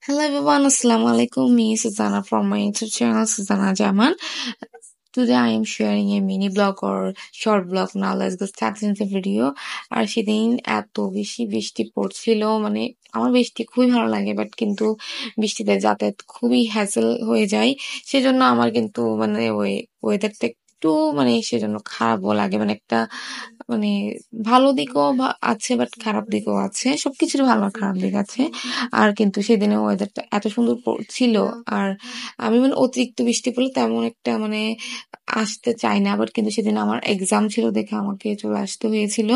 Hello everyone, Assalamu alaikum. Me Susanna from my YouTube channel Susanna Jaman. Today I am sharing a mini blog or short blog. Now let's go start into the video. আর সেদিন এত বেশি বৃষ্টি পড়ছিল, মানে আমার বৃষ্টি খুবই ভালো লাগে, বাট কিন্তু বৃষ্টিতে যাতায়াত খুবই হ্যাসেল হয়ে যায়। সেজন্য আমার কিন্তু মানে ওই ওয়েদারটা একটু মানে সেজন্য খারাপও লাগে, মানে একটা মানে ভালো দিকও আছে, বাট খারাপ দিকও আছে। সবকিছুর ভালো আর খারাপ দিক আছে। আর কিন্তু সেদিনে ওয়েদারটা এত সুন্দর ছিল, আর আমি মানে অতিরিক্ত বৃষ্টি পড়লে তেমন একটা মানে আসতে চাই না, বাট কিন্তু সেদিন আমার এক্সাম ছিল দেখে আমাকে চলে আসতে হয়েছিল।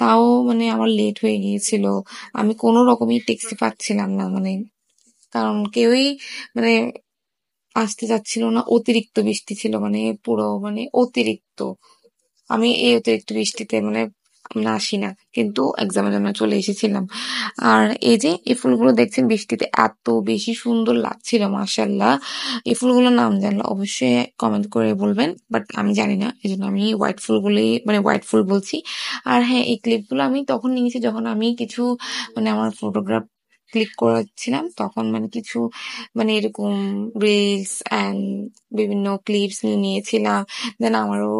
তাও মানে আমার লেট হয়ে গিয়েছিল, আমি কোনো রকমই ট্যাক্সি পাচ্ছিলাম না, মানে কারণ কেউই মানে আসতে চাচ্ছিল না। অতিরিক্ত বৃষ্টি ছিল, মানে পুরো মানে অতিরিক্ত। আমি এই অতিরিক্ত বৃষ্টিতে মানে আসি না, কিন্তু এক্সামের জন্য চলে এসেছিলাম। আর এই যে এই ফুলগুলো দেখছেন বৃষ্টিতে এত বেশি সুন্দর লাগছিল, মাশাল্লাহ। এই ফুলগুলোর নাম জানলে অবশ্যই কমেন্ট করে বলবেন, বাট আমি জানি না, এই জন্য আমি হোয়াইট ফুলগুলি মানে হোয়াইট ফুল বলছি। আর হ্যাঁ, এই ক্লিপগুলো আমি তখন নিয়েছি যখন আমি কিছু মানে আমার ফটোগ্রাফ ক্লিক করেছিলাম, তখন মানে কিছু মানে এরকম রিলস অ্যান্ড বিভিন্ন ক্লিপস নিয়েছিলাম। দেন আমারও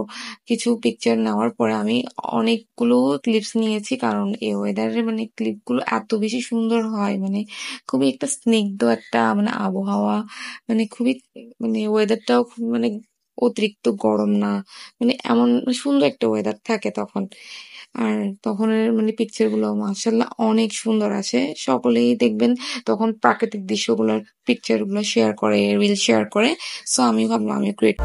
কিছু পিকচার নেওয়ার পরে আমি অনেকগুলো ক্লিপস নিয়েছি, কারণ এই ওয়েদারে মানে ক্লিপগুলো এত বেশি সুন্দর হয়, মানে খুবই একটা স্নিগ্ধ একটা মানে আবহাওয়া, মানে খুবই মানে ওয়েদারটাও খুব মানে অতিরিক্ত গরম না, মানে এমন সুন্দর একটা ওয়েদার থাকে তখন। আর তখনের মানে পিকচার গুলো মাশাল্লাহ অনেক সুন্দর আসে। সকলেই দেখবেন তখন প্রাকৃতিক দৃশ্যগুলোর পিকচার গুলো শেয়ার করে, রিল শেয়ার করে। সো আমি ভাবলাম আমি ক্রিয়েট